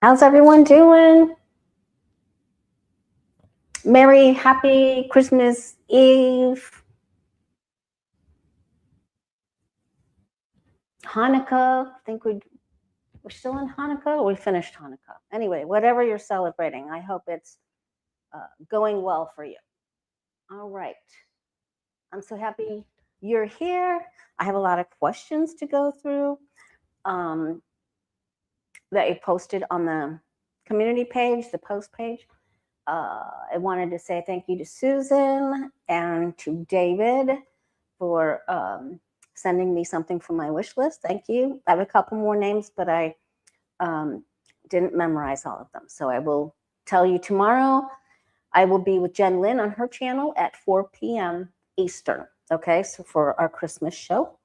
How's everyone doing? Merry, happy Christmas Eve. Hanukkah. I think we're still in Hanukkah, or we finished Hanukkah. Anyway, whatever you're celebrating, I hope it's going well for you. All right. I'm so happy you're here. I have a lot of questions to go through that you posted on the community page, the post page. I wanted to say thank you to Susan and to David for sending me something from my wish list. Thank you. I have a couple more names, but I didn't memorize all of them. So I will tell you tomorrow. I will be with Jen Lynn on her channel at 4 p.m. Eastern. Okay, so for our Christmas show.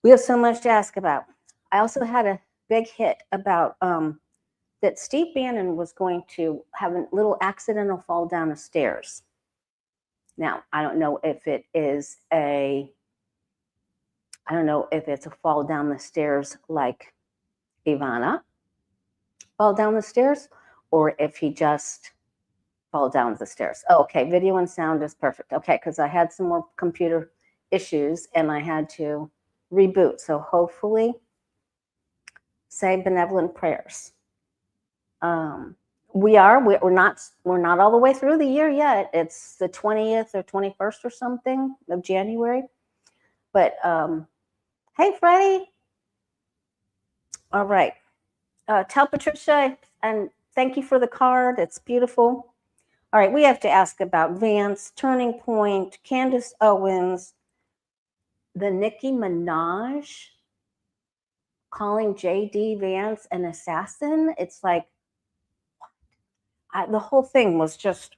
We have so much to ask about. I also had a big hit about that Steve Bannon was going to have a little accidental fall down the stairs. Now, I don't know if it's a fall down the stairs like Ivanka fall down the stairs, or if he just fall down the stairs. Oh, okay, video and sound is perfect. Okay, because I had some more computer issues and I had to reboot. So hopefully, say benevolent prayers. We're not all the way through the year yet. It's the 20th or 21st or something of January. But hey, Freddie. All right. Tell Patricia, and thank you for the card. It's beautiful. All right, we have to ask about Vance, Turning Point, Candace Owens, the Nicki Minaj calling JD Vance an assassin. It's like, the whole thing was just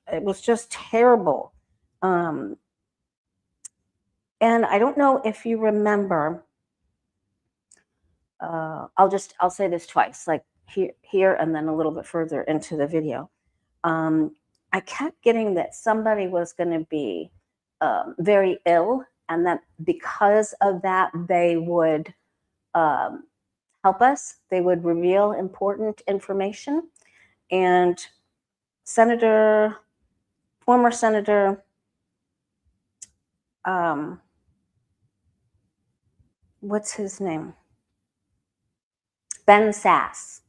terrible. And I don't know if you remember, I'll say this twice, like here and then a little bit further into the video. I kept getting that somebody was going to be very ill, and that because of that, they would help us. They would reveal important information. And former Senator, what's his name? Ben Sasse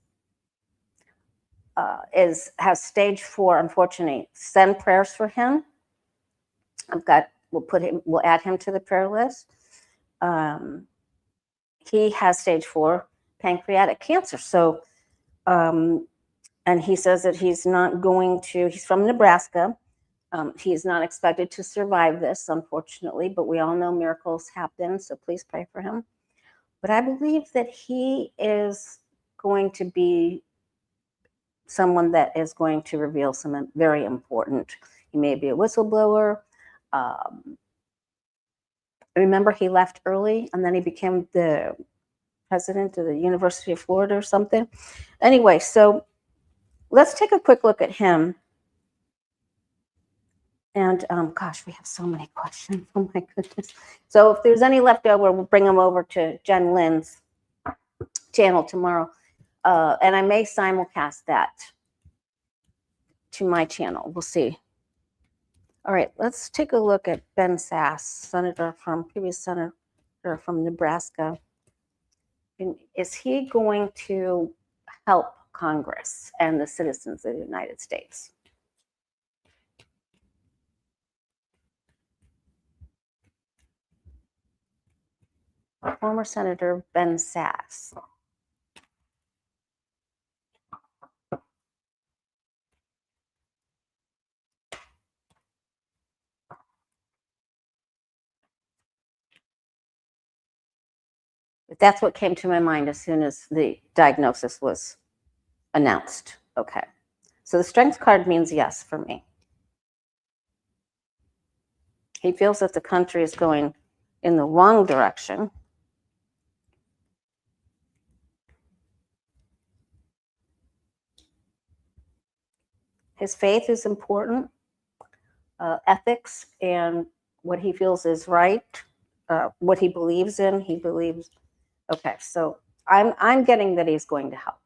has stage 4. Unfortunately, send prayers for him. We'll add him to the prayer list. He has stage 4 pancreatic cancer. So, and he says that he's from Nebraska. He's not expected to survive this, unfortunately, but we all know miracles happen. So please pray for him. But I believe that he is going to be someone that is going to reveal some very important. He may be a whistleblower. Remember, he left early and then he became the president of the University of Florida or something. Anyway, so let's take a quick look at him. And gosh, we have so many questions. Oh my goodness. So if there's any left over, we'll bring them over to Jen Lynn's channel tomorrow. And I may simulcast that to my channel. We'll see. All right, let's take a look at Ben Sasse, previous senator from Nebraska. And is he going to help Congress and the citizens of the United States? Former Senator Ben Sasse. But that's what came to my mind as soon as the diagnosis was announced. Okay. So the strength card means yes for me. He feels that the country is going in the wrong direction. His faith is important, ethics and what he feels is right, what he believes in. Okay, so I'm getting that he's going to help.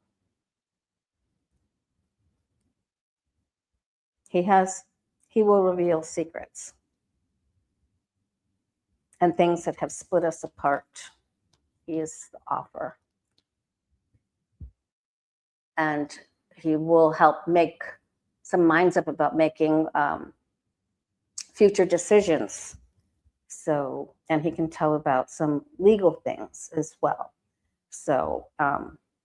He will reveal secrets and things that have split us apart. He is the author. And he will help make some minds up about making future decisions. So, and he can tell about some legal things as well. So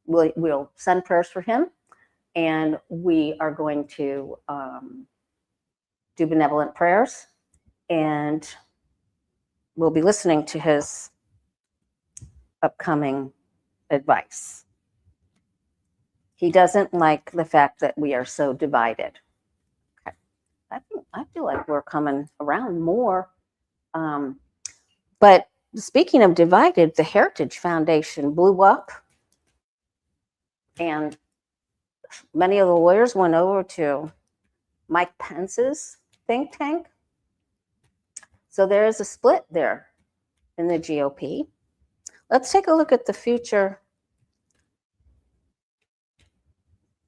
we'll send prayers for him, and we are going to do benevolent prayers, and we'll be listening to his upcoming advice. He doesn't like the fact that we are so divided. Okay. I feel like we're coming around more. But speaking of divided, the Heritage Foundation blew up, and many of the lawyers went over to Mike Pence's think tank. So there is a split there in the GOP. Let's take a look at the future.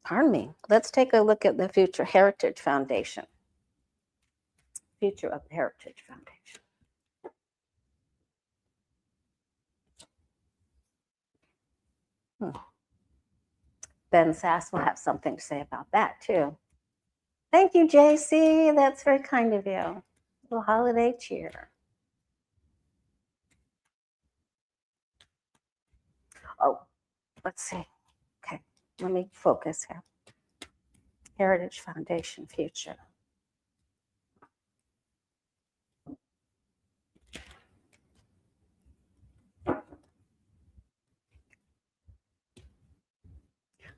Pardon me. Let's take a look at the future Heritage Foundation. Future of the Heritage Foundation. Ben Sasse will have something to say about that too. Thank you, JC. That's very kind of you. A little holiday cheer. Oh, let's see. Okay, let me focus here. Heritage Foundation future.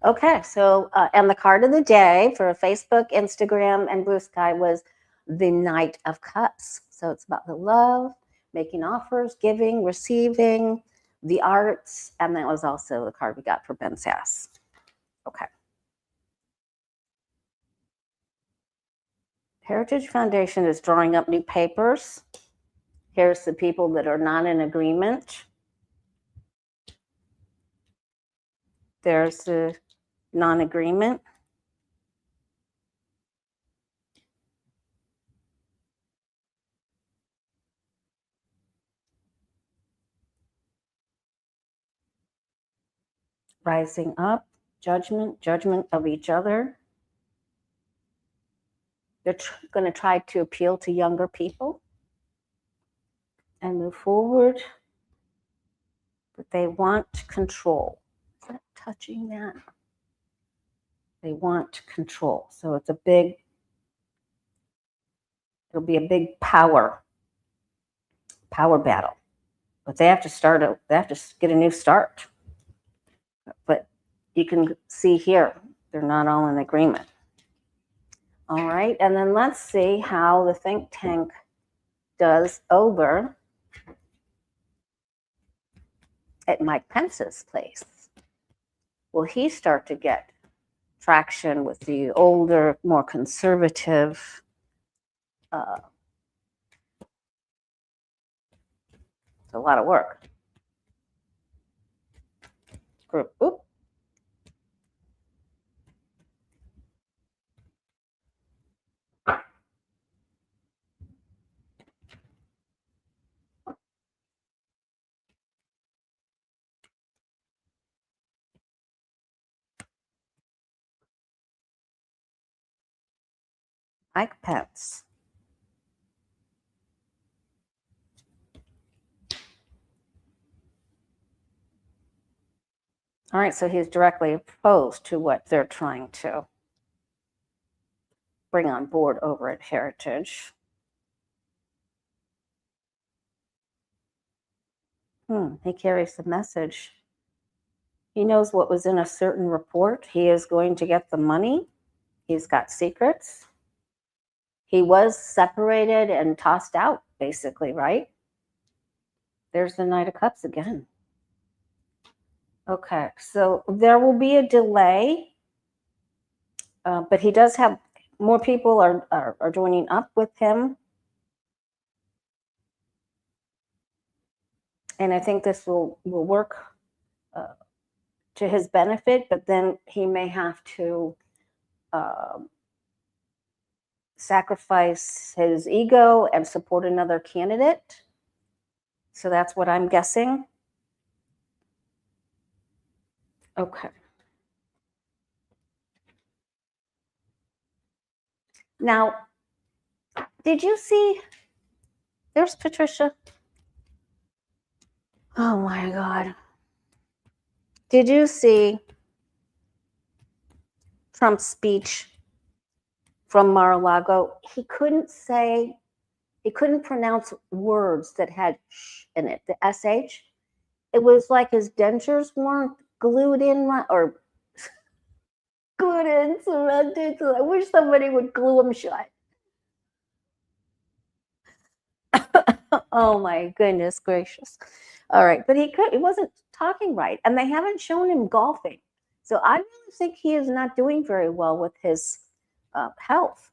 Okay, so and the card of the day for Facebook, Instagram, and Blue Sky was the Knight of Cups. So it's about the love, making offers, giving, receiving, the arts, and that was also the card we got for Ben Sasse. Okay. Heritage Foundation is drawing up new papers. Here's the people that are not in agreement. There's the non-agreement. Rising up, judgment of each other. They're going to try to appeal to younger people and move forward, but they want control. Is that touching that? They want control. So it's it'll be a big power battle. But they have to get a new start. But you can see here, they're not all in agreement. All right, and then let's see how the think tank does over at Mike Pence's place. Will he start to get traction with the older, more conservative it's a lot of work. Group. Oop. Mike Pence. All right, so he's directly opposed to what they're trying to bring on board over at Heritage. He carries the message. He knows what was in a certain report. He is going to get the money. He's got secrets. He was separated and tossed out, basically, right? There's the Knight of Cups again. Okay, so there will be a delay, but he does have more people are joining up with him. And I think this will work to his benefit, but then he may have to sacrifice his ego and support another candidate. So that's what I'm guessing. Okay. Now, did you see? There's Patricia. Oh my God. Did you see Trump's speech from Mar-a-Lago? He couldn't pronounce words that had sh in it, the SH. It was like his dentures weren't glued in or glued in, cemented. So I wish somebody would glue them shut. Oh my goodness gracious. All right, but he wasn't talking right, and they haven't shown him golfing. So I really think he is not doing very well with his health.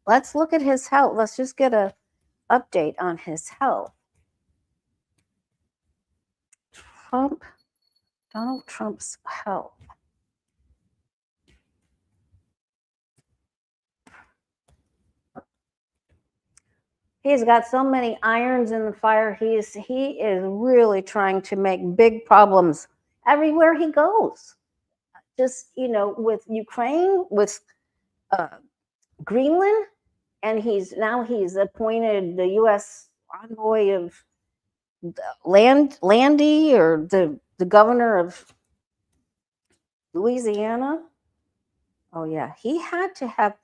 Let's look at his health. Let's just get a update on his health. Donald Trump's health. He's got so many irons in the fire. He is really trying to make big problems everywhere he goes. Just, with Ukraine, with Greenland, and he's appointed the U.S. envoy of Landy, or the governor of Louisiana. Oh yeah, he had to have.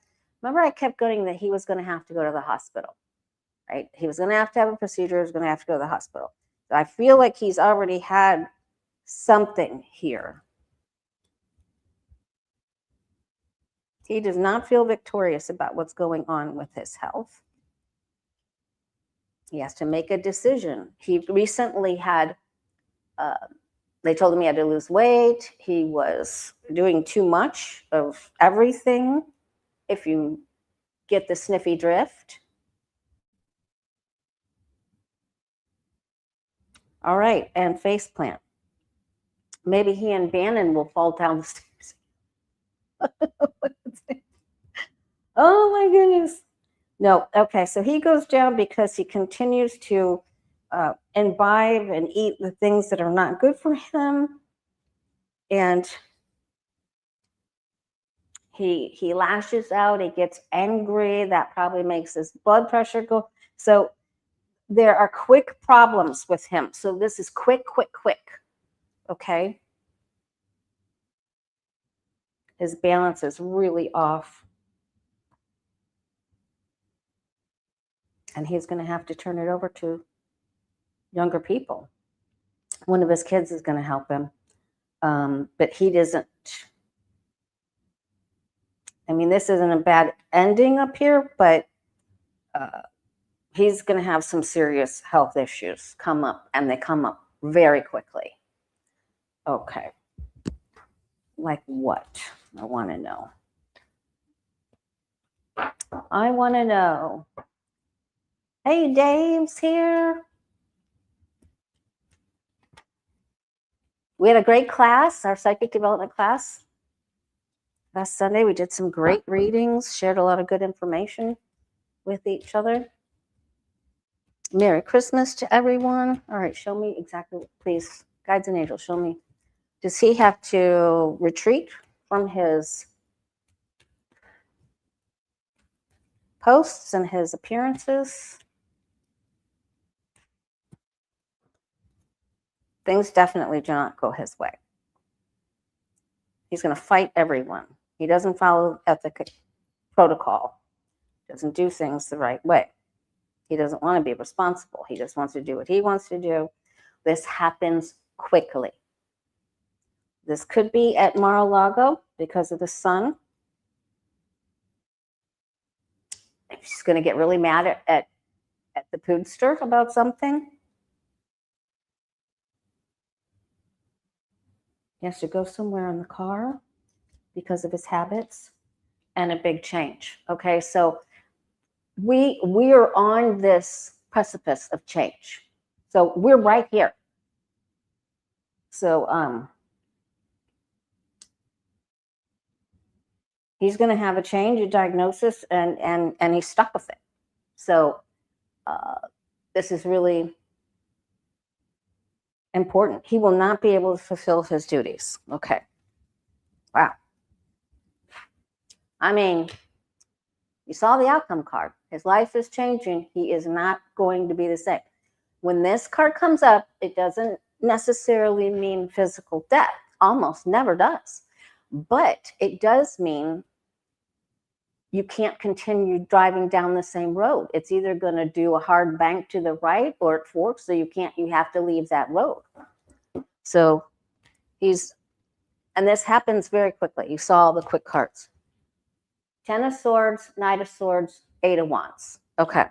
Remember, I kept going that he was going to have to go to the hospital, right? He was going to have a procedure. He was going to have to go to the hospital. So I feel like he's already had something here. He does not feel victorious about what's going on with his health. He has to make a decision. He recently had, they told him he had to lose weight. He was doing too much of everything, if you get the sniffy drift. All right, and faceplant. Maybe he and Bannon will fall down the stairs. Oh my goodness. No, okay, so he goes down because he continues to imbibe and eat the things that are not good for him. And he lashes out, he gets angry. That probably makes his blood pressure go. So there are quick problems with him. So this is quick. Okay. His balance is really off. And he's going to have to turn it over to younger people. One of his kids is going to help him. But he doesn't. I mean, this isn't a bad ending up here, but he's going to have some serious health issues come up, and they come up very quickly. Okay. Like what? I want to know. Hey, Dave's here. We had a great class, our psychic development class. Last Sunday, we did some great readings, shared a lot of good information with each other. Merry Christmas to everyone. All right, show me exactly, please, guides and angels, show me. Does he have to retreat from his posts and his appearances? Things definitely do not go his way. He's going to fight everyone. He doesn't follow ethic protocol, doesn't do things the right way. He doesn't want to be responsible. He just wants to do what he wants to do. This happens quickly. This could be at Mar-a-Lago because of the sun. She's going to get really mad at the Poodster about something. He has to go somewhere in the car because of his habits, and a big change. Okay, so we are on this precipice of change. So we're right here. So he's going to have a change, a diagnosis, and he's stuck with it. So this is really important. He will not be able to fulfill his duties. Okay. Wow. I mean, you saw the outcome card. His life is changing. He is not going to be the same. When this card comes up, it doesn't necessarily mean physical death. Almost never does. But it does mean you can't continue driving down the same road. It's either going to do a hard bank to the right or it forks, so you have to leave that road. So and this happens very quickly. You saw the quick cards. 10 of Swords, Knight of Swords, 8 of Wands. Okay.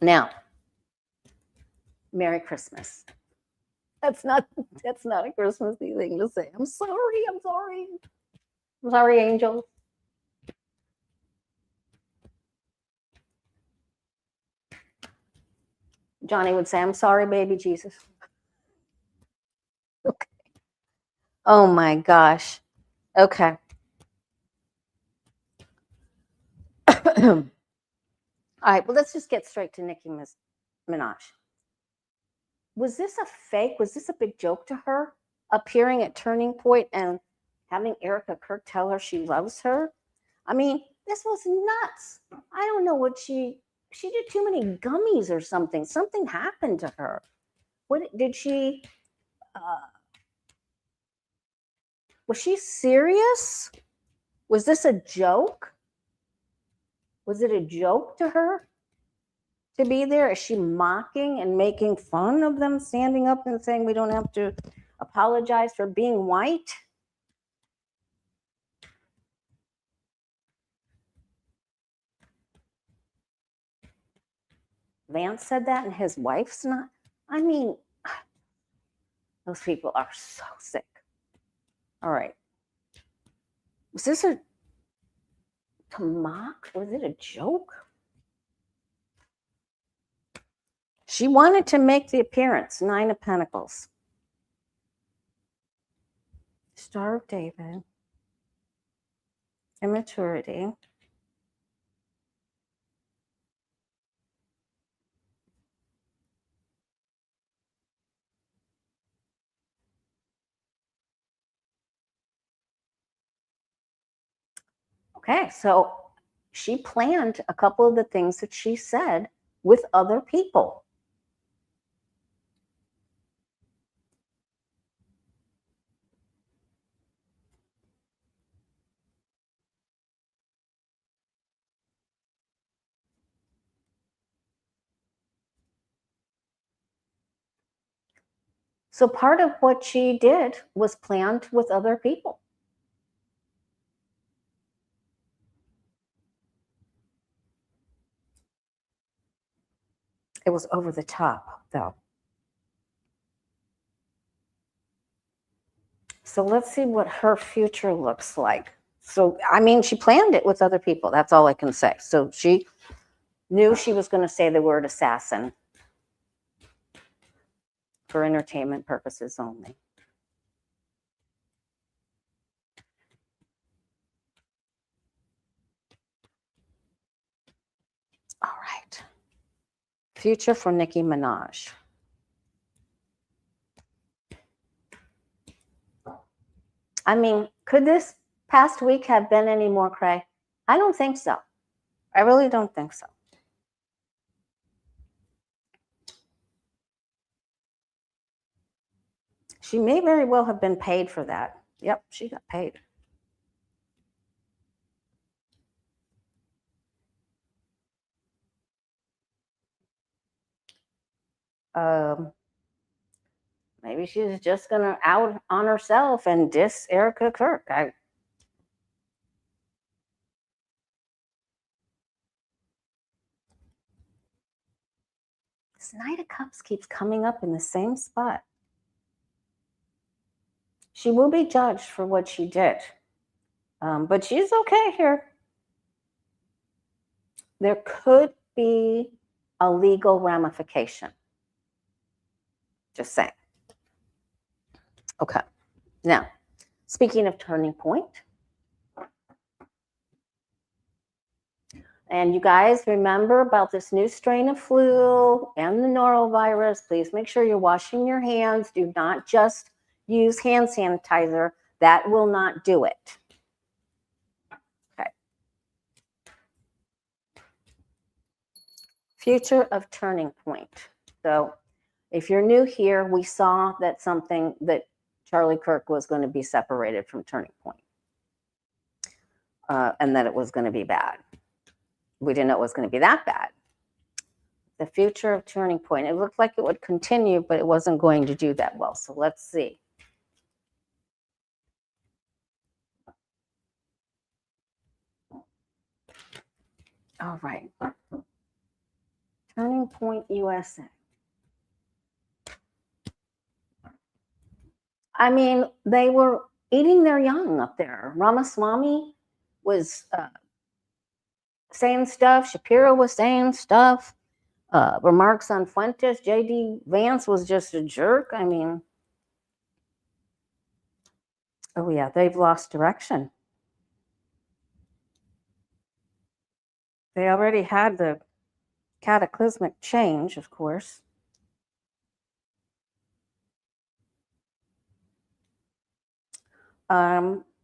Now, Merry Christmas. That's not a Christmassy thing to say. I'm sorry, angels. Johnny would say, I'm sorry, baby Jesus. Okay. Oh my gosh. Okay. All right, well, let's just get straight to Nicki Minaj. Was this a fake? Was this a big joke to her? Appearing at Turning Point and having Ericka Kirk tell her she loves her? I mean, this was nuts. I don't know what she did too many gummies or something. Something happened to her. What did she, was she serious? Was this a joke? Was it a joke to her to be there? Is she mocking and making fun of them standing up and saying we don't have to apologize for being white? Vance said that and his wife's not. I mean, those people are so sick. All right. Was this to mock? Was it a joke? She wanted to make the appearance. 9 of Pentacles. Star of David. Immaturity. Okay, so she planned a couple of the things that she said with other people. So part of what she did was planned with other people. It was over the top, though. So let's see what her future looks like. So, I mean, she planned it with other people. That's all I can say. So she knew she was going to say the word assassin for entertainment purposes only. All right. Future for Nicki Minaj. I mean, could this past week have been any more cray? I don't think so. I really don't think so. She may very well have been paid for that. Yep, she got paid. Maybe she's just going to out on herself and diss Ericka Kirk. This Knight of Cups keeps coming up in the same spot. She will be judged for what she did. But she's okay here. There could be a legal ramification. Just saying. Okay. Now, speaking of Turning Point, And you guys remember about this new strain of flu and the norovirus. Please make sure you're washing your hands. Do not just use hand sanitizer. That will not do it. Okay. Future of Turning Point. So if you're new here, we saw that Charlie Kirk was going to be separated from Turning Point, and that it was going to be bad. We didn't know it was going to be that bad. The future of Turning Point. It looked like it would continue, but it wasn't going to do that well. So let's see. All right. Turning Point USA. I mean, they were eating their young up there. Ramaswamy was saying stuff. Shapiro was saying stuff. Remarks on Fuentes. J.D. Vance was just a jerk. I mean, oh yeah, they've lost direction. They already had the cataclysmic change, of course.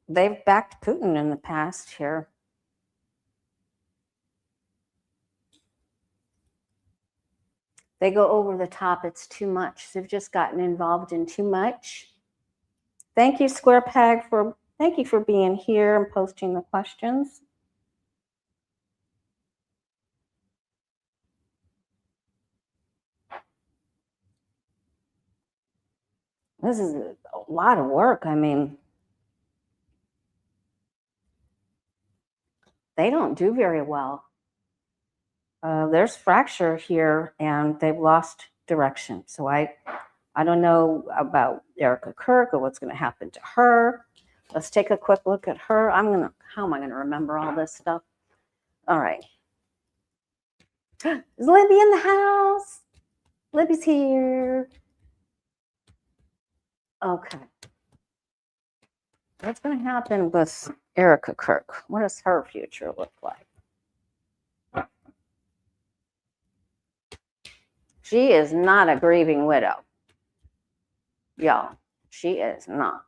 They've backed Putin in the past here. They go over the top. It's too much. They've just gotten involved in too much. Thank you, Square Peg, thank you for being here and posting the questions. This is a lot of work. I mean, they don't do very well. There's fracture here, and they've lost direction. So I don't know about Ericka Kirk or what's going to happen to her. Let's take a quick look at her. How am I going to remember all this stuff? All right. Is Libby in the house? Libby's here. Okay. What's going to happen with Ericka Kirk? What does her future look like? She is not a grieving widow. Y'all, she is not.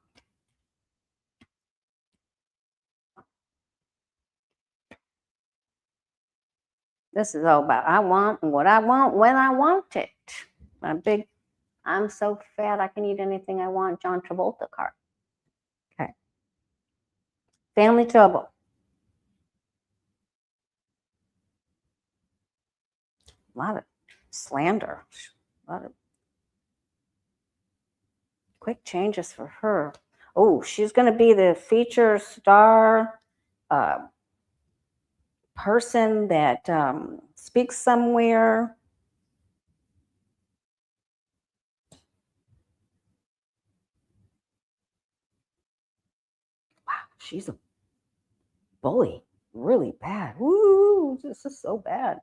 This is all about I want what I want when I want it. I'm so fat I can eat anything I want. John Travolta card. Okay. Family trouble. A lot of slander. A lot of quick changes for her. Oh, she's going to be the feature star person that speaks somewhere. Wow, she's a bully. Really bad. Woo, this is so bad.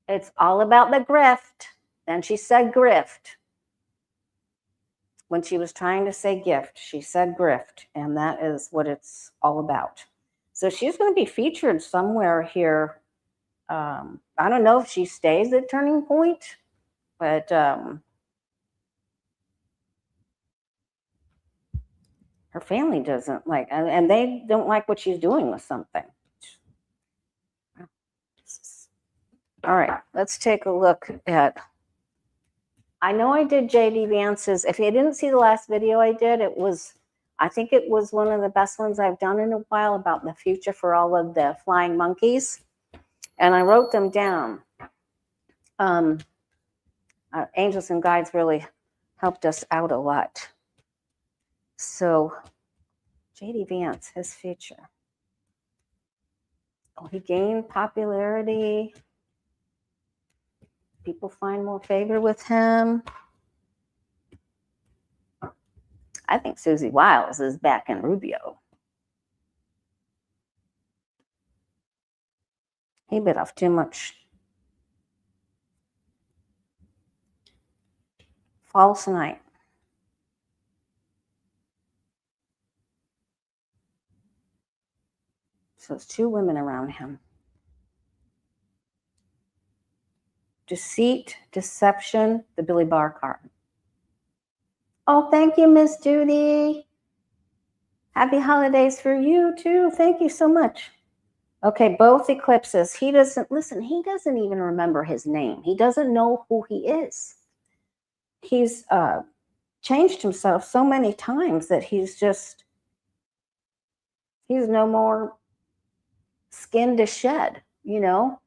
It's all about the grift. And she said grift. When she was trying to say gift, she said grift. And that is what it's all about. So she's going to be featured somewhere here. I don't know if she stays at Turning Point, but her family doesn't like, and they don't like what she's doing with something. All right, let's take a look at, I know I did J.D. Vance's. If you didn't see the last video I did, I think it was one of the best ones I've done in a while about the future for all of the flying monkeys. And I wrote them down. Angels and Guides really helped us out a lot. So J.D. Vance, his future. Oh, he gained popularity. People find more favor with him. I think Susie Wiles is back in Rubio. He bit off too much. False night. So it's two women around him. Deceit, deception, the Billy Barr card. Oh, thank you, Miss Judy. Happy holidays for you too. Thank you so much. Okay, both eclipses. He doesn't even remember his name. He doesn't know who he is. He's changed himself so many times that he's no more skin to shed, you know?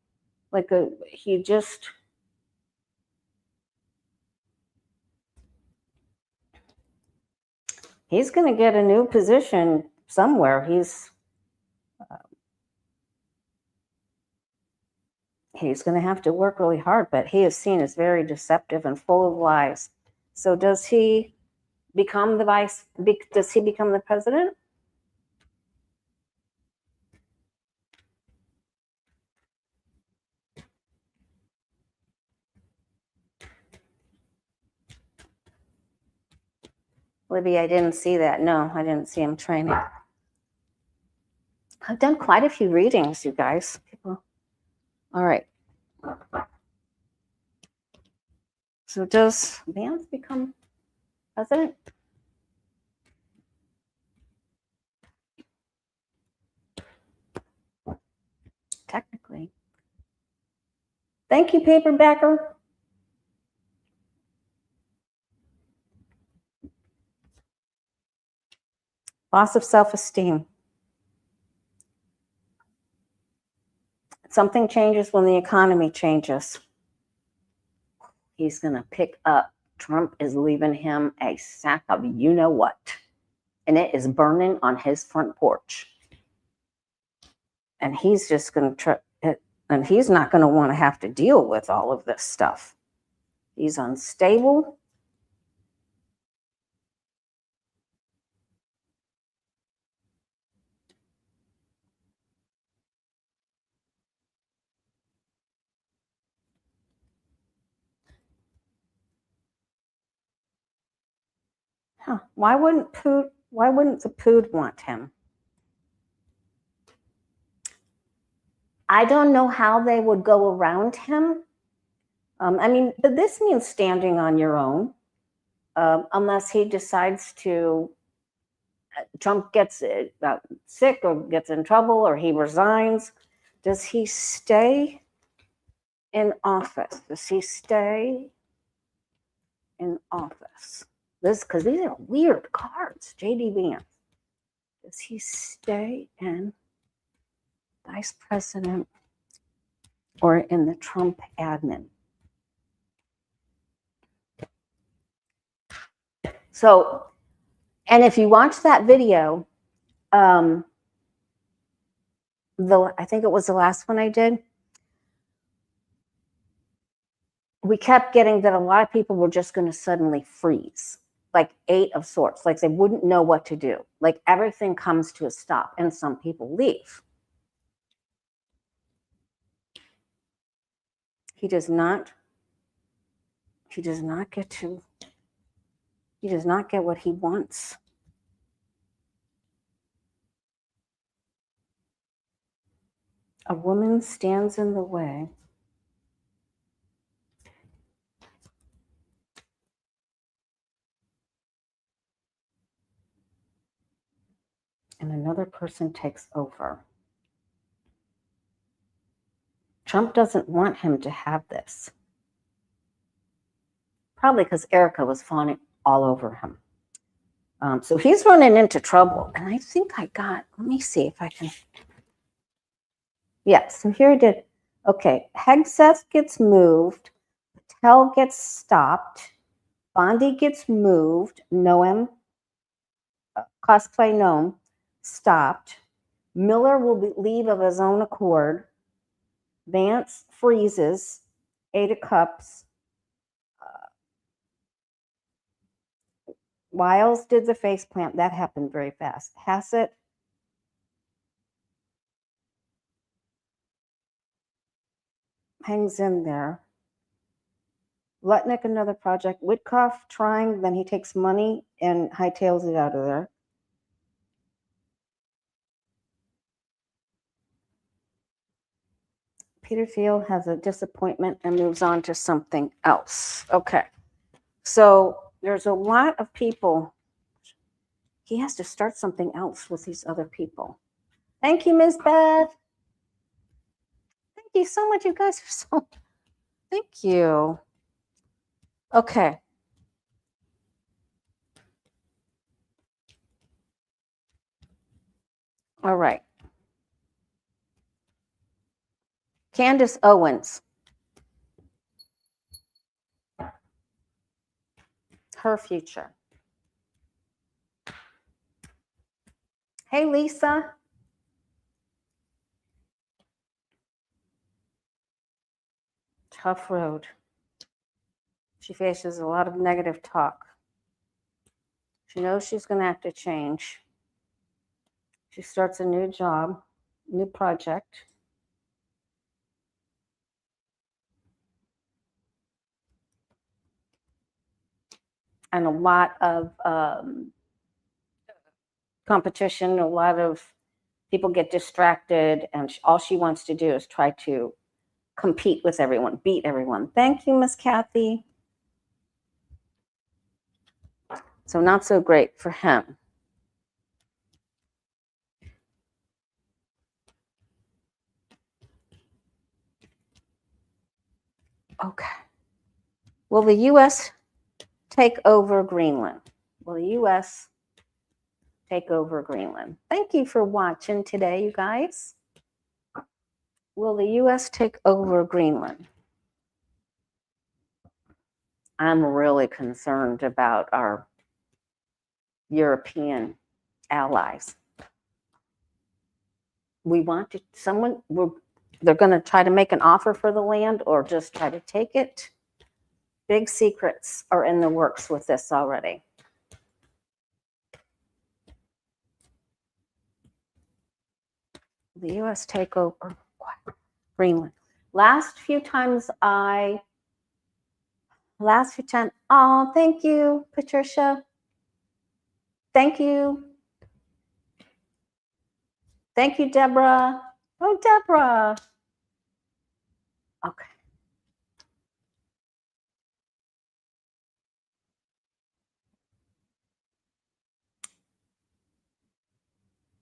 He's going to get a new position somewhere. He's going to have to work really hard, but he is seen as very deceptive and full of lies. So does he become the president? Libby, I didn't see that. No, I didn't see him training. I've done quite a few readings, you guys. All right. So does Vance become president? Technically. Thank you, Paperbacker. Loss of self-esteem. Something changes when the economy changes. He's going to pick up. Trump is leaving him a sack of you-know-what. And it is burning on his front porch. And he's just going to try, and he's not going to want to have to deal with all of this stuff. He's unstable. Huh. Why wouldn't the Pood want him? I don't know how they would go around him. But this means standing on your own, unless he decides to, Trump gets sick or gets in trouble or he resigns. Does he stay in office? Does he stay in office? Because these are weird cards, J.D. Vance. Does he stay in vice president or in the Trump admin? So, and if you watch that video, I think it was the last one I did, we kept getting that a lot of people were just going to suddenly freeze, like 8 of Swords, like they wouldn't know what to do. Like everything comes to a stop and some people leave. He does not get what he wants. A woman stands in the way. And another person takes over. Trump doesn't want him to have this. Probably because Ericka was fawning all over him. So he's running into trouble. And I think let me see if I can. Yeah, so here I did. Okay, Hegseth gets moved. Patel gets stopped. Bondi gets moved. Noam, cosplay Noam, stopped. Miller will leave of his own accord. Vance freezes. 8 of Cups. Wiles did the face plant. That happened very fast. Hassett. Hangs in there. Lutnick, another project. Witkoff trying, then he takes money and hightails it out of there. Peter Thiel has a disappointment and moves on to something else. Okay. So there's a lot of people. He has to start something else with these other people. Thank you, Ms. Beth. Thank you so much. You guys are so. Thank you. Okay. All right. Candace Owens. Her future. Hey, Lisa. Tough road. She faces a lot of negative talk. She knows she's going to have to change. She starts a new job, new project. And a lot of competition, a lot of people get distracted, and all she wants to do is try to compete with everyone, beat everyone. Thank you, Miss Kathy. So not so great for him. Okay. Will the U.S. take over Greenland? Will the U.S. take over Greenland? Thank you for watching today, you guys. Will the U.S. take over Greenland? I'm really concerned about our European allies. We want to, they're going to try to make an offer for the land or just try to take it. Big secrets are in the works with this already. The U.S. take over Greenland. Last few times, oh, thank you, Patricia. Thank you. Thank you, Deborah. Oh, Deborah. Okay.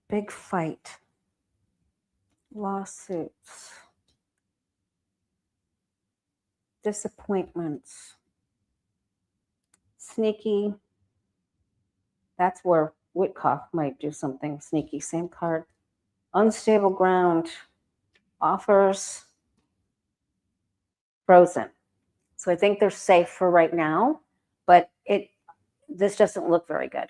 Big fight. Lawsuits. Disappointments. Sneaky. That's where Witkoff might do something sneaky. Same card. Unstable ground. Offers. Frozen. So I think they're safe for right now, but this doesn't look very good.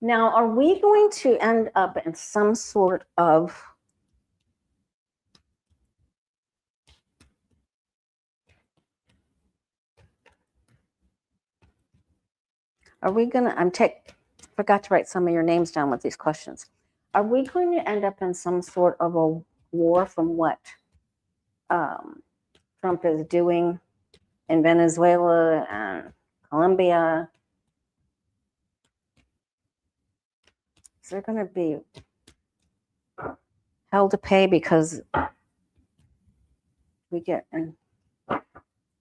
Now, are we going to end up in some sort of forgot to write some of your names down with these questions. Are we going to end up in some sort of a war from what Trump is doing in Venezuela and Colombia? Is there going to be hell to pay because we get in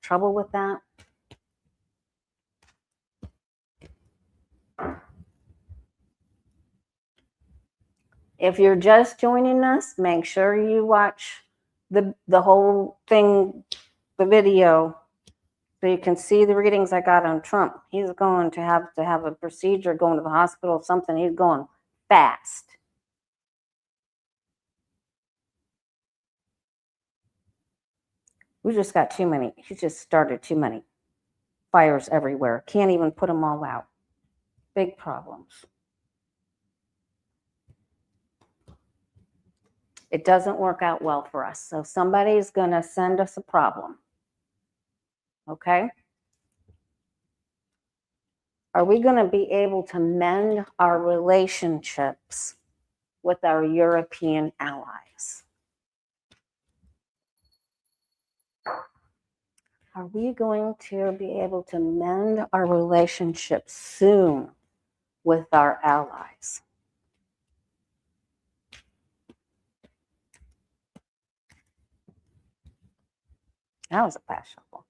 trouble with that? If you're just joining us, make sure you watch the whole thing, the video, so you can see the readings I got on Trump. He's going to have a procedure, going to the hospital, something. He's going fast. We just got too many. He just started too many fires everywhere. Can't even put them all out. Big problems. It doesn't work out well for us. So somebody's going to send us a problem. Okay? Are we going to be able to mend our relationships with our European allies? Are we going to be able to mend our relationships soon with our allies? That was a fast shuffle.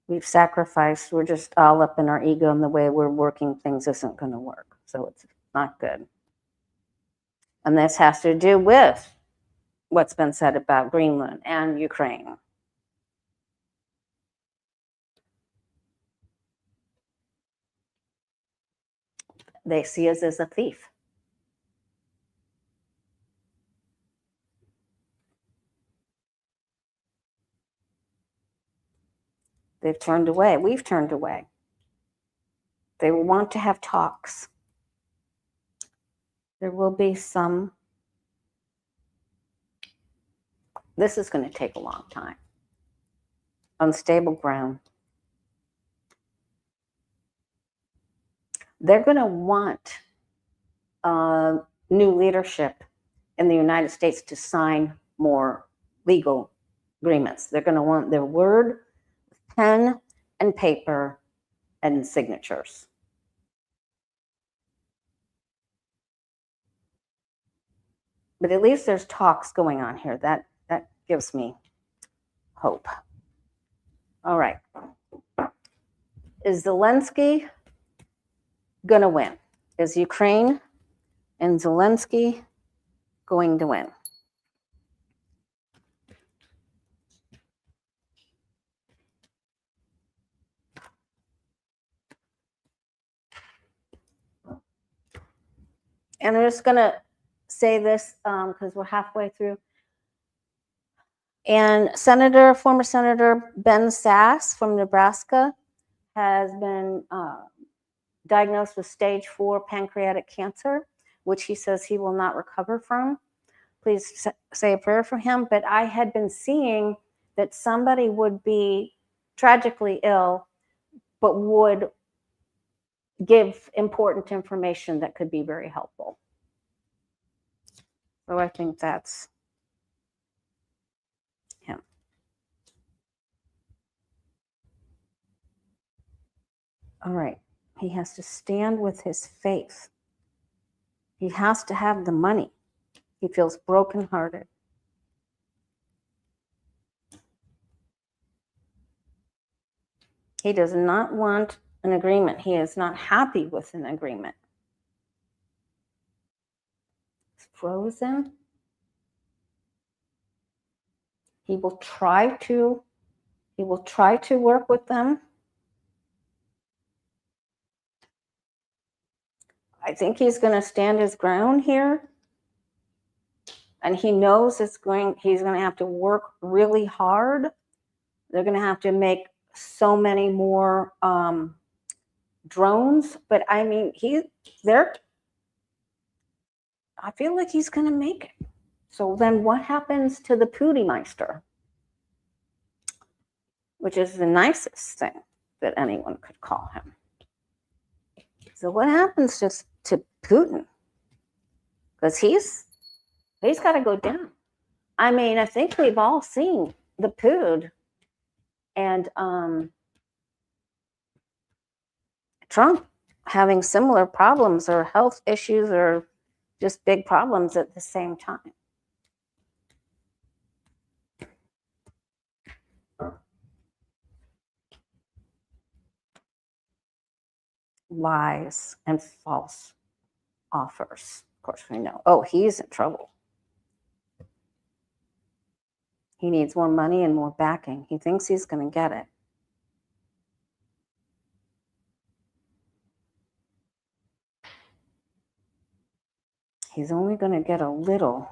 We've sacrificed. We're just all up in our ego, and the way we're working things isn't going to work. So it's not good. And this has to do with what's been said about Greenland and Ukraine. They see us as a thief. They've turned away. We've turned away. They will want to have talks. There will be some. This is going to take a long time. Unstable ground. They're going to want new leadership in the United States to sign more legal agreements. They're going to want their word, pen and paper, and signatures. But at least there's talks going on here. That gives me hope. All right. Is Zelensky going to win? Is Ukraine and Zelensky going to win? And I'm just going to say this because we're halfway through. And former Senator Ben Sasse from Nebraska has been diagnosed with stage 4 pancreatic cancer, which he says he will not recover from. Please say a prayer for him. But I had been seeing that somebody would be tragically ill, but would give important information that could be very helpful. So I think that's him. All right. He has to stand with his faith. He has to have the money. He feels brokenhearted. He does not want an agreement. He is not happy with an agreement. It's frozen. He will try to work with them. I think he's going to stand his ground here. And he knows he's going to have to work really hard. They're going to have to make so many more drones. But I mean, I feel like he's going to make it. So then what happens to the Putinmeister? Which is the nicest thing that anyone could call him. So what happens to Putin? Because he's got to go down. I mean, I think we've all seen the Pud and Trump having similar problems or health issues or just big problems at the same time. Lies and false offers. Of course, we know. Oh, he's in trouble. He needs more money and more backing. He thinks he's going to get it. He's only going to get a little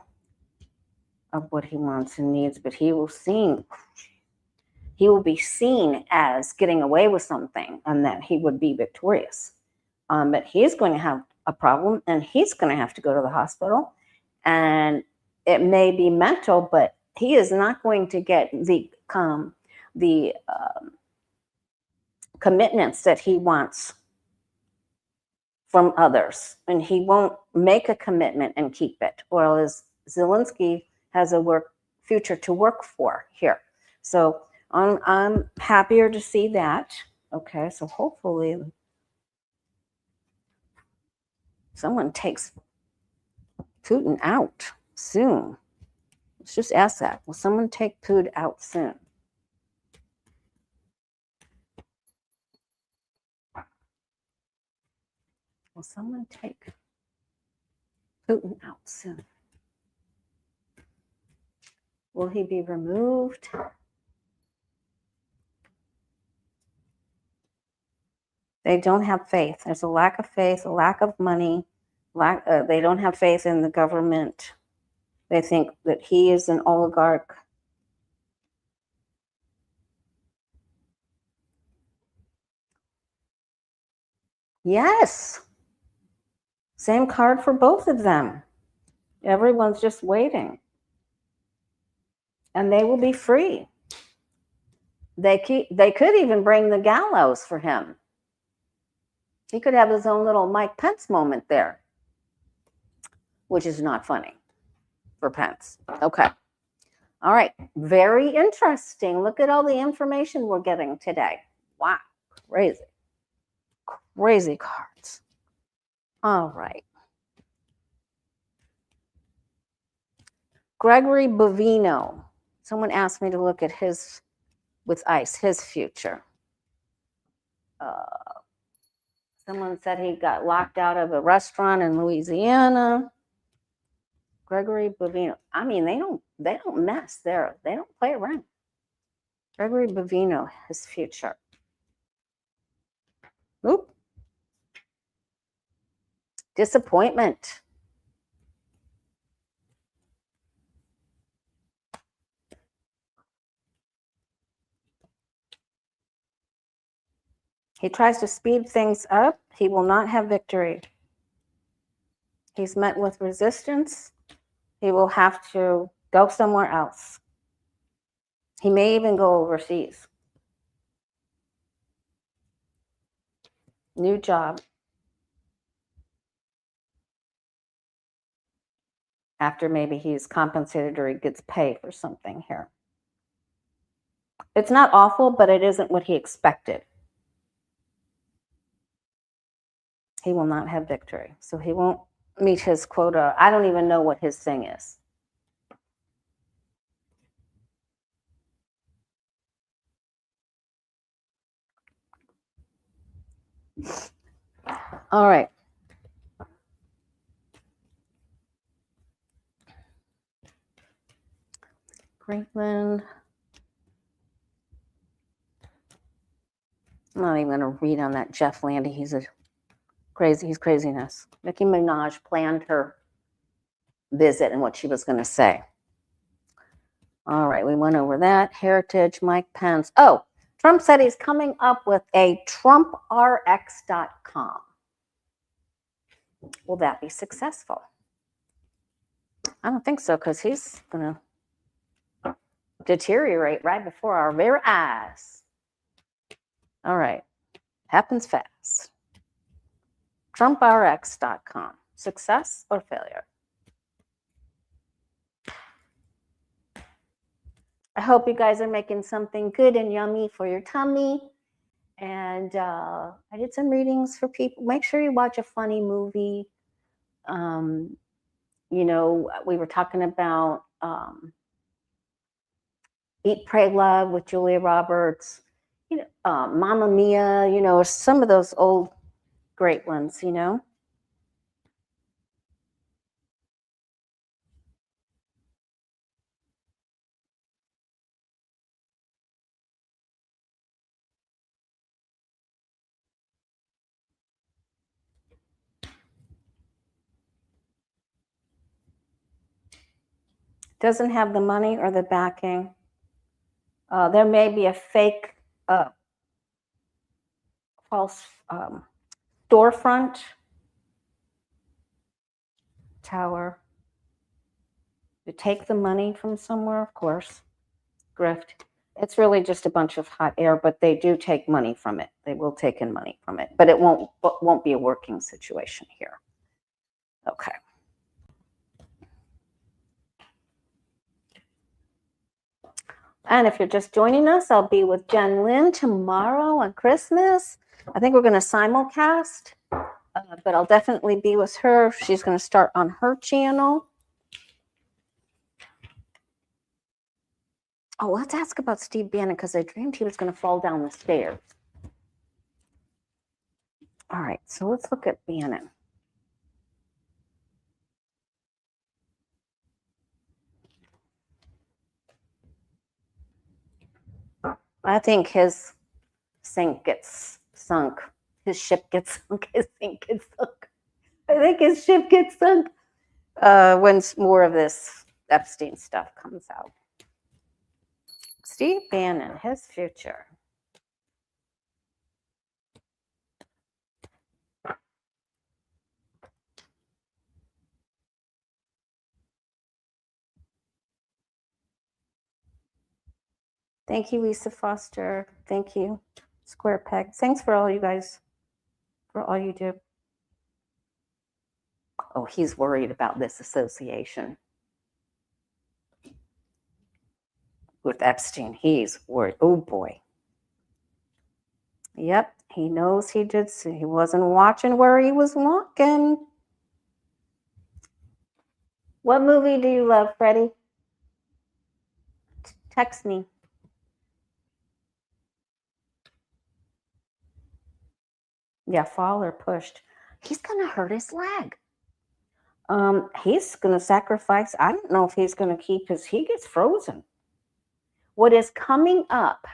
of what he wants and needs, but he will be seen as getting away with something and that he would be victorious. But he's going to have a problem and he's going to have to go to the hospital. And it may be mental, but he is not going to get the commitments that he wants from others. And he won't make a commitment and keep it. Whereas Zelensky has a future to work for here. So I'm happier to see that. Okay, so hopefully someone takes Putin out soon. Let's just ask that. Will someone take Putin out soon? Will someone take Putin out soon? Will he be removed? They don't have faith. There's a lack of faith, a lack of money. They don't have faith in the government. They think that he is an oligarch. Yes. Same card for both of them. Everyone's just waiting. And they will be free. They could even bring the gallows for him. He could have his own little Mike Pence moment there, which is not funny for Pence. Okay. All right. Very interesting. Look at all the information we're getting today. Wow. Crazy. Crazy cards. All right. Gregory Bovino. Someone asked me to look at his, with ICE, his future. Someone said he got locked out of a restaurant in Louisiana. Gregory Bovino. I mean, they don't mess there. They don't play around. Gregory Bovino, his future. Oop. Disappointment. He tries to speed things up. He will not have victory. He's met with resistance. He will have to go somewhere else. He may even go overseas. New job. After maybe he's compensated or he gets pay for something here. It's not awful, but it isn't what he expected. He will not have victory. So he won't meet his quota. I don't even know what his thing is. All right. Greenland. I'm not even going to read on that Jeff Landy. He's craziness. Nicki Minaj planned her visit and what she was going to say. All right, we went over that. Heritage, Mike Pence. Oh, Trump said he's coming up with a TrumpRx.com. Will that be successful? I don't think so, because he's going to deteriorate right before our very eyes. All right. Happens fast. TrumpRx.com. Success or failure? I hope you guys are making something good and yummy for your tummy. And I did some readings for people. Make sure you watch a funny movie. You know, we were talking about Eat, Pray, Love with Julia Roberts. You know, Mamma Mia, you know, some of those old great ones, you know. Doesn't have the money or the backing. There may be a fake false storefront tower. You take the money from somewhere, of course. Grift. It's really just a bunch of hot air, but they do take money from it. They will take in money from it, but it won't be a working situation here. Okay. And if you're just joining us, I'll be with Jen Lynn tomorrow on Christmas. I think we're going to simulcast, but I'll definitely be with her. She's going to start on her channel. Oh, let's ask about Steve Bannon, because I dreamed he was going to fall down the stairs. All right, so let's look at Bannon. I think his sink gets sunk. His ship gets sunk. His sink gets sunk. I think his ship gets sunk when more of this Epstein stuff comes out. Steve Bannon, his future. Thank you, Lisa Foster. Thank you, Square Peg. Thanks for all you guys, for all you do. Oh, he's worried about this association with Epstein. He's worried. Oh, boy. Yep, he knows he did. He wasn't watching where he was walking. What movie do you love, Freddie? Text me. Yeah, fall or pushed. He's gonna hurt his leg. He's gonna sacrifice. I don't know if he's gonna keep his. He gets frozen. What is coming up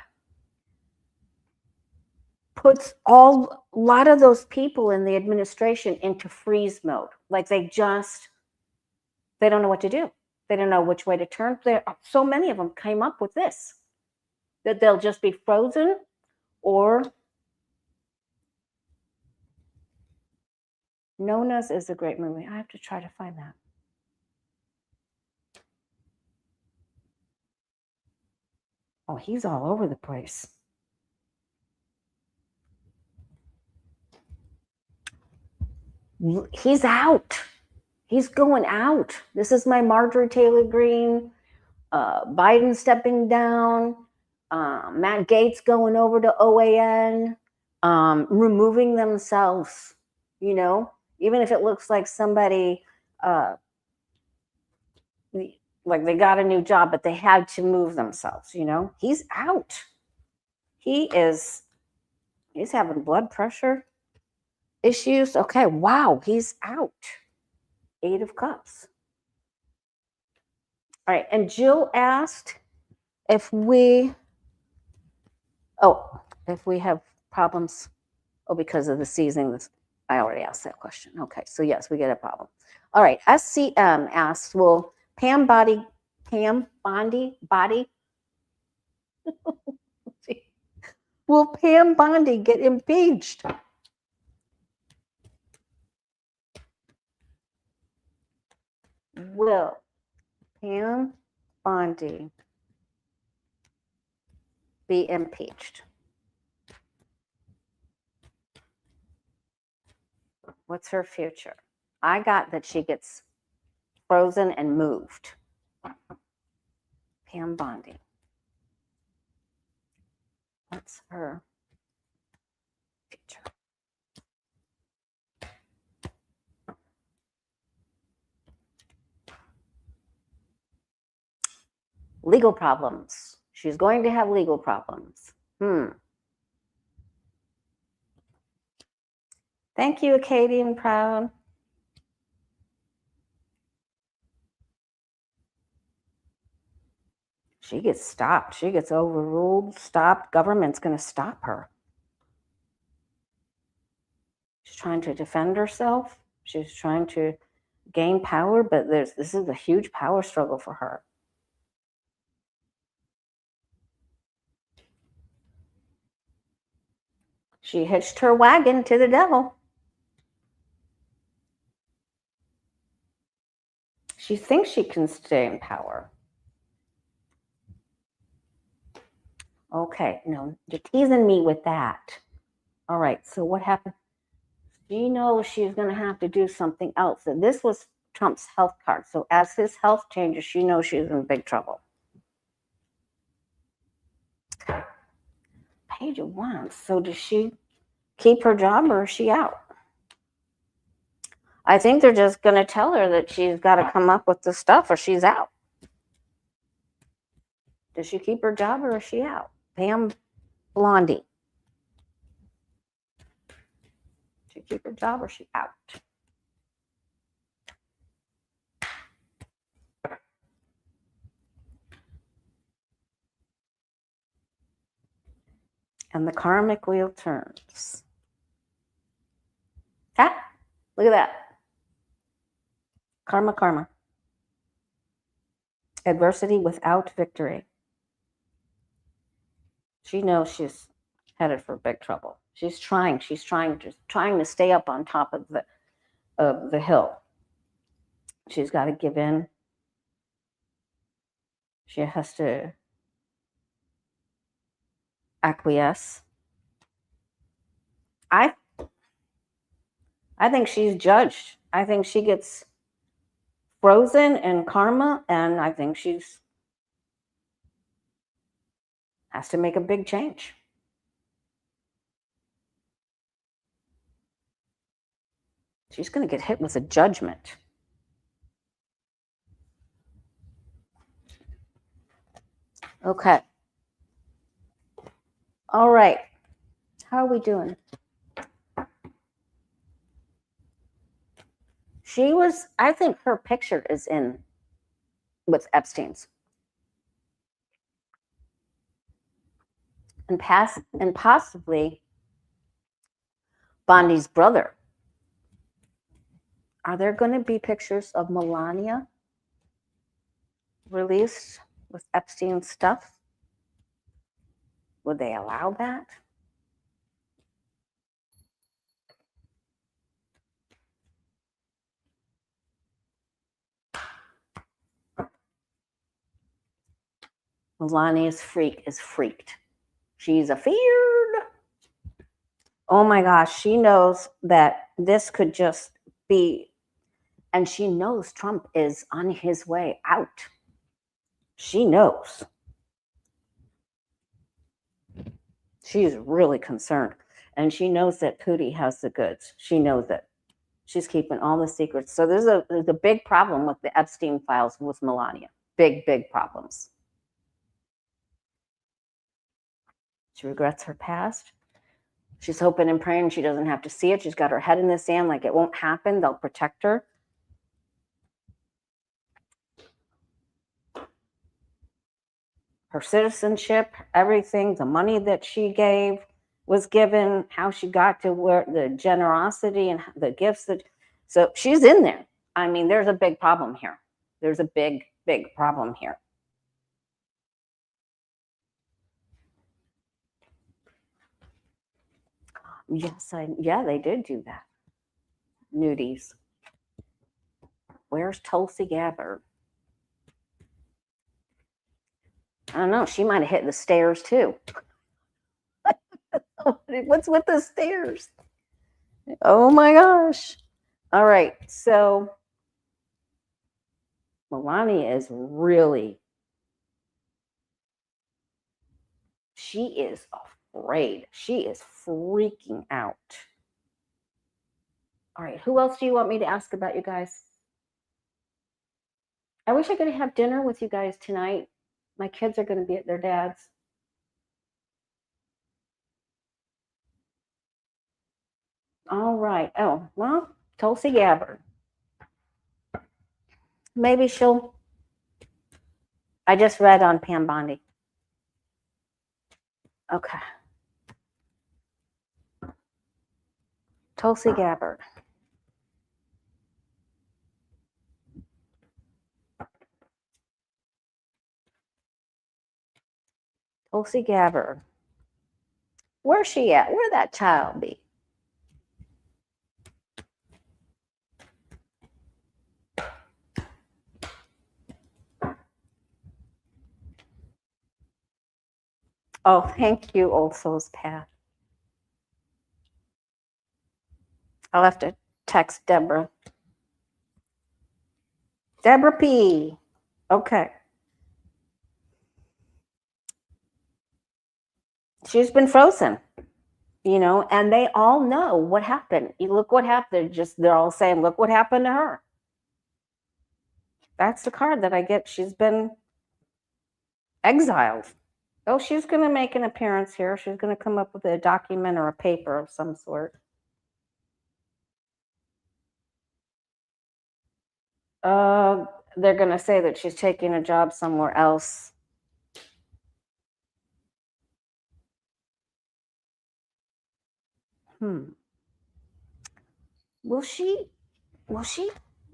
puts a lot of those people in the administration into freeze mode. Like they don't know what to do. They don't know which way to turn. So many of them came up with this, that they'll just be frozen or Nona's is a great movie. I have to try to find that. Oh, he's all over the place. He's out. He's going out. This is my Marjorie Taylor Greene. Biden stepping down. Matt Gaetz going over to OAN. Removing themselves, you know, even if it looks like somebody, like they got a new job, but they had to move themselves, you know. He's out. He's having blood pressure issues. Okay, wow, he's out. 8 of Cups. All right, and Jill asked if we have problems. Oh, because of the seasoning. I already asked that question. Okay, so yes, we get a problem. All right, SCM asks, will Pam Bondi will Pam Bondi get impeached? Will Pam Bondi be impeached? What's her future? I got that she gets frozen and moved. Pam Bondi. What's her future? Legal problems. She's going to have legal problems. Thank you, Acadian Proud. She gets stopped. She gets overruled, stopped. Government's going to stop her. She's trying to defend herself. She's trying to gain power, but this is a huge power struggle for her. She hitched her wagon to the devil. She thinks she can stay in power. Okay, no, you're teasing me with that. All right, so what happened? She knows she's going to have to do something else. And this was Trump's health card. So as his health changes, she knows she's in big trouble. Page of Wands. So does she keep her job or is she out? I think they're just going to tell her that she's got to come up with the stuff or she's out. Does she keep her job or is she out? Pam Bondi. She keep her job or she out? And the karmic wheel turns. Ah, look at that. Karma, karma. Adversity without victory. She knows she's headed for big trouble. She's trying to stay up on top of the hill. She's got to give in. She has to acquiesce. I think she's judged. I think she gets frozen in karma, and I think she's has to make a big change. She's going to get hit with a judgment. Okay. All right. How are we doing? I think her picture is in with Epstein's. And possibly Bondi's brother. Are there going to be pictures of Melania released with Epstein's stuff? Would they allow that? Melania's freak is freaked. She's afeared. Oh my gosh, she knows that this could just be, and she knows Trump is on his way out. She knows. She is really concerned. And she knows that Putin has the goods. She knows it. She's keeping all the secrets. So there's a big problem with the Epstein Files with Melania. Big, big problems. She regrets her past. She's hoping and praying she doesn't have to see it. She's got her head in the sand like it won't happen. They'll protect her. Her citizenship, everything, the money that she was given, how she got to where the generosity and the gifts so she's in there. I mean, there's a big problem here. There's a big, big problem here. Yes, yeah, they did do that. Nudies. Where's Tulsi Gabbard? I don't know. She might have hit the stairs too. What's with the stairs? Oh my gosh. All right. So Melania is really, she is afraid. She is freaking out. All right. Who else do you want me to ask about, you guys? I wish I could have dinner with you guys tonight. My kids are going to be at their dad's. All right. Oh, well, Tulsi Gabbard. Maybe I just read on Pam Bondi. Okay. Tulsi Gabbard. Tulsi Gabbard. Where's she at? Where'd that child be? Oh, thank you, Old Souls Path. I'll have to text Deborah. Deborah P. Okay. She's been frozen, and they all know what happened. Look what happened. They're all saying, look what happened to her. That's the card that I get. She's been exiled. Oh, she's going to make an appearance here. She's going to come up with a document or a paper of some sort. They're going to say that she's taking a job somewhere else. Will she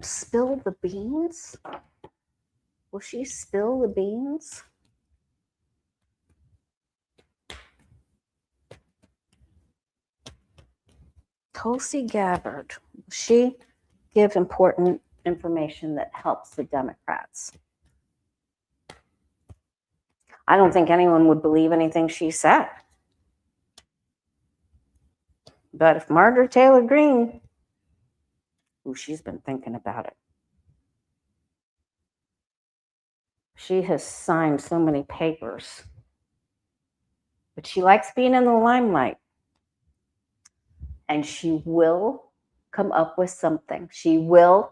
spill the beans? Will she spill the beans? Tulsi Gabbard. Will she give important information that helps the Democrats? I don't think anyone would believe anything she said. But if Margaret Taylor Greene, she's been thinking about it. She has signed so many papers. But she likes being in the limelight. And she will come up with something. She will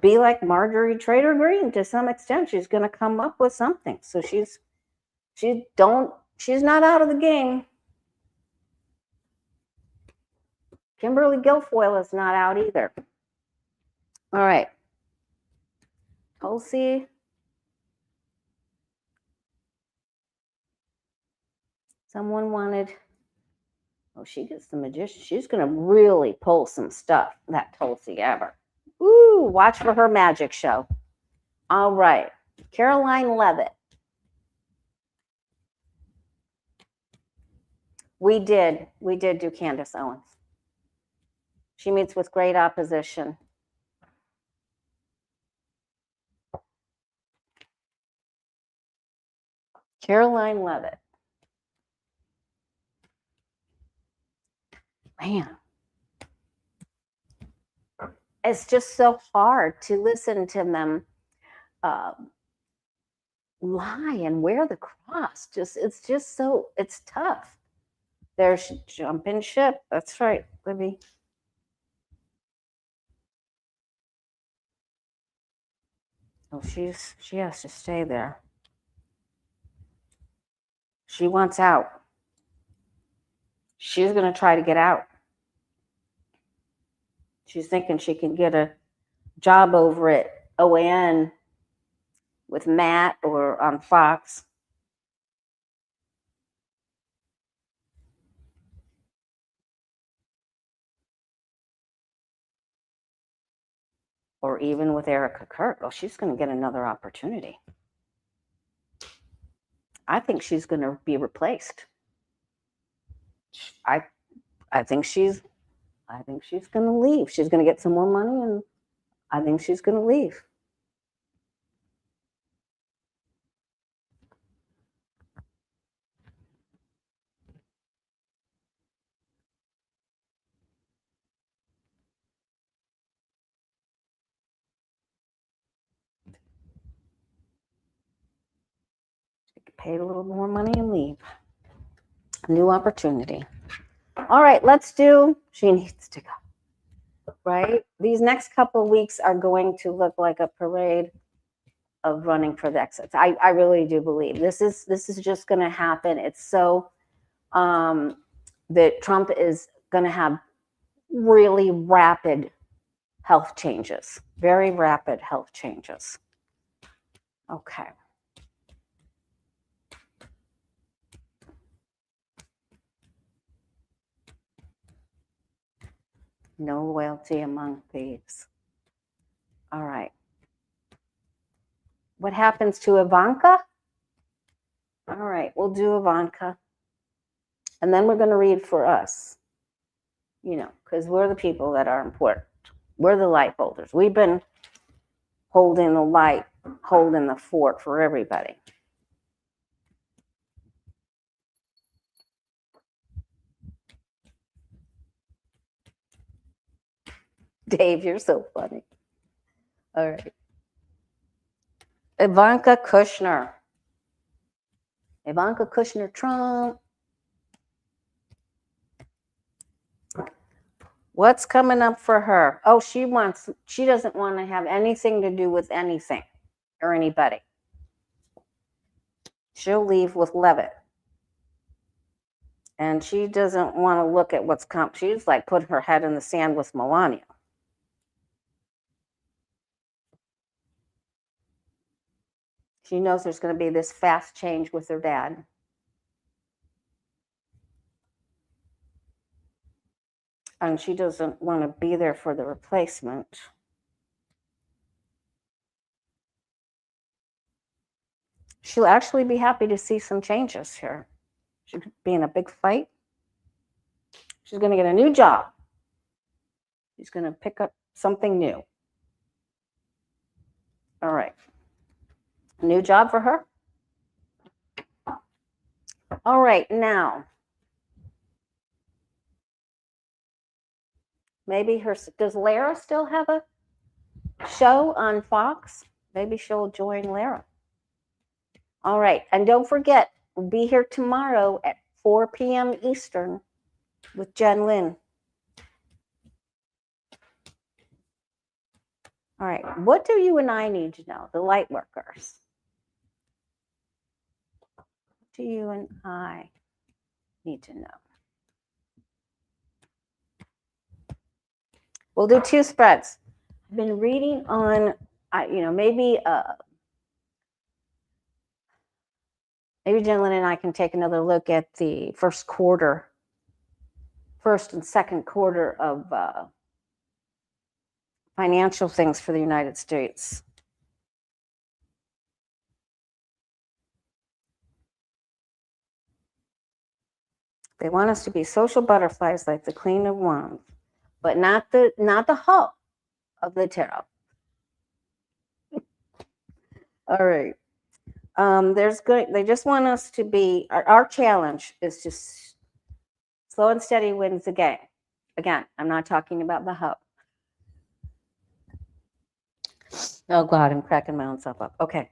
be like Marjorie Taylor Greene to some extent. She's going to come up with something. So she's not out of the game. Kimberly Guilfoyle is not out either. All right. Tulsi. Someone wanted, she gets the magician. She's going to really pull some stuff, that Tulsi Gabbard. Ooh, watch for her magic show. All right. Caroline Levitt. We did do Candace Owens. She meets with great opposition. Caroline Levitt. Man, it's just so hard to listen to them lie and wear the cross. It's tough. There's jumping ship. That's right, Libby. Oh, she has to stay there. She wants out. She's going to try to get out. She's thinking she can get a job over at OAN with Matt or on Fox. Or even with Ericka Kirk. Oh, she's going to get another opportunity. I think she's going to be replaced. I think she's going to leave. She's going to get some more money, and I think she's going to leave. She get paid a little more money and leave. A new opportunity. All right, she needs to go. Right? These next couple of weeks are going to look like a parade of running for the exits. I really do believe this is just going to happen. It's so that Trump is going to have really rapid health changes, very rapid health changes. Okay. No loyalty among thieves. All right. What happens to Ivanka? All right, we'll do Ivanka. And then we're going to read for us, because we're the people that are important. We're the light holders. We've been holding the light, holding the fort for everybody. Dave, you're so funny. All right. Ivanka Kushner. Ivanka Kushner Trump. What's coming up for her? Oh, she doesn't want to have anything to do with anything or anybody. She'll leave with Levitt. And she doesn't want to look at what's coming. She's like putting her head in the sand with Melania. She knows there's going to be this fast change with her dad. And she doesn't want to be there for the replacement. She'll actually be happy to see some changes here. She could be in a big fight. She's going to get a new job. She's going to pick up something new. All right. A new job for her. All right, now. Maybe does Lara still have a show on Fox? Maybe she'll join Lara. All right, and don't forget, we'll be here tomorrow at 4 p.m. Eastern with Jen Lynn. All right, what do you and I need to know, the light workers? What do you and I need to know? We'll do 2 spreads. I've been reading on, maybe Jen Lynn and I can take another look at the first and second quarter of financial things for the United States. They want us to be social butterflies like the Queen of Wands, but not the hull of the tarot. All right. They just want us to be, our challenge is to slow and steady wins the game. Again, I'm not talking about the hull. Oh God, I'm cracking my own self up. Okay.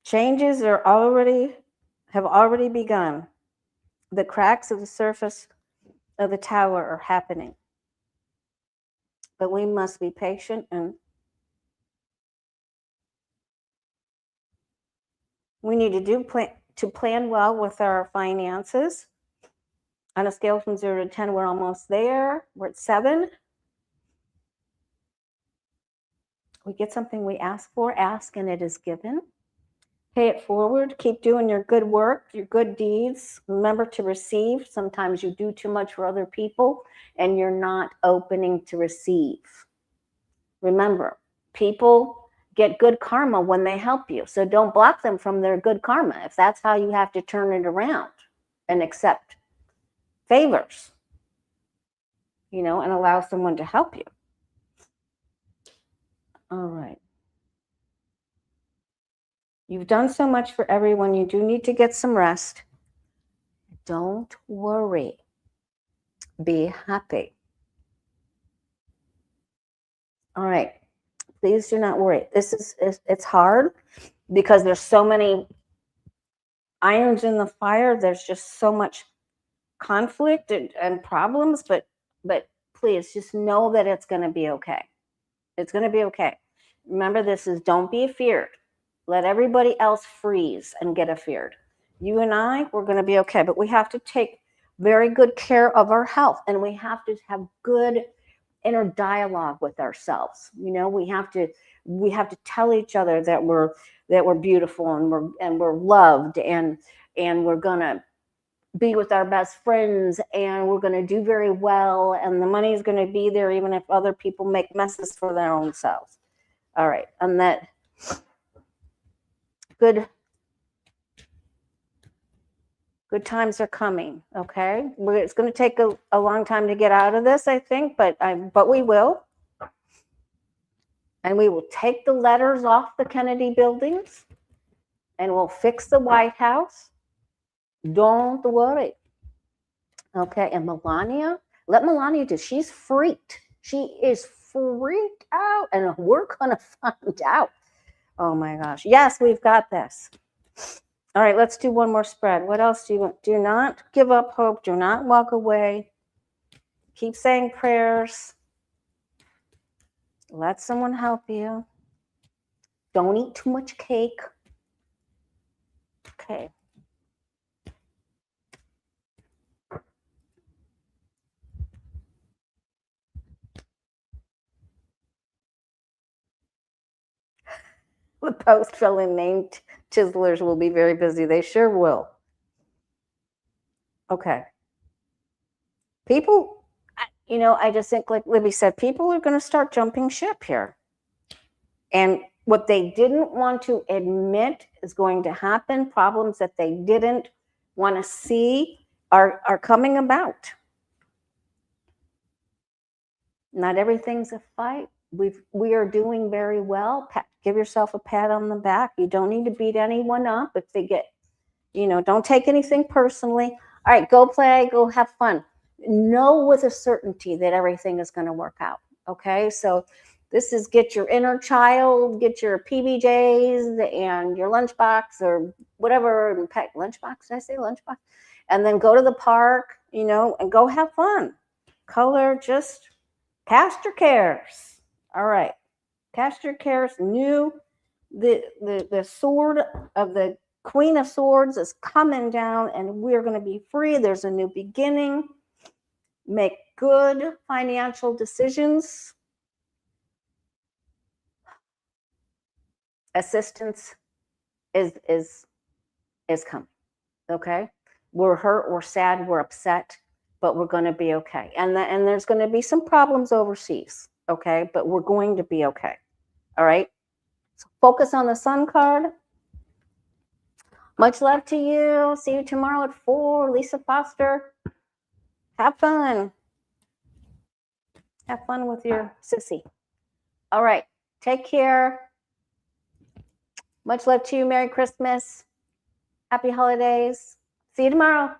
Changes have already begun. The cracks of the surface of the tower are happening. But we must be patient and we need to plan well with our finances. On a scale from 0 to 10, we're almost there. We're at 7. We get something we ask for, ask and it is given. Pay it forward. Keep doing your good work, your good deeds. Remember to receive. Sometimes you do too much for other people and you're not opening to receive. Remember, people get good karma when they help you. So don't block them from their good karma if that's how you have to turn it around and accept favors, and allow someone to help you. All right. You've done so much for everyone. You do need to get some rest. Don't worry. Be happy. All right. Please do not worry. It's hard because there's so many irons in the fire. There's just so much conflict and problems, but please just know that it's going to be okay. It's going to be okay. Remember, don't be afeared. Let everybody else freeze and get afeared. You and I, we're going to be okay, but we have to take very good care of our health and we have to have good inner dialogue with ourselves. We have to tell each other that we're beautiful and we're loved and we're going to be with our best friends and we're going to do very well and the money is going to be there even if other people make messes for their own selves. All right. And that good times are coming. Okay. It's going to take a long time to get out of this, I think, but we will. And we will take the letters off the Kennedy buildings and we'll fix the White House. Don't worry. Okay. And Melania, let Melania do. She's freaked. She is freaked out and we're going to find out. Oh my gosh. Yes, we've got this. All right, let's do one more spread. What else do you want? Do not give up hope. Do not walk away. Keep saying prayers. Let someone help you. Don't eat too much cake. Okay. The post filling name chiselers will be very busy. They sure will. Okay. People, I just think, like Libby said, people are going to start jumping ship here. And what they didn't want to admit is going to happen, problems that they didn't want to see are coming about. Not everything's a fight. We are doing very well. Give yourself a pat on the back. You don't need to beat anyone up if they get, don't take anything personally. All right, go play, go have fun. Know with a certainty that everything is going to work out. Okay, so this is get your inner child, get your PBJs and your lunchbox or whatever, and pack lunchbox. Did I say lunchbox? And then go to the park, and go have fun. Color, just cast your cares. All right, cast your cares. The sword of the Queen of Swords is coming down, and we're going to be free. There's a new beginning. Make good financial decisions. Assistance is coming. Okay, we're hurt, we're sad, we're upset, but we're going to be okay. And there's going to be some problems overseas. Okay, but we're going to be okay. All right. So focus on the Sun card. Much love to you. See you tomorrow at 4. Lisa Foster. Have fun. Have fun with your sissy. All right. Take care. Much love to you. Merry Christmas. Happy holidays. See you tomorrow.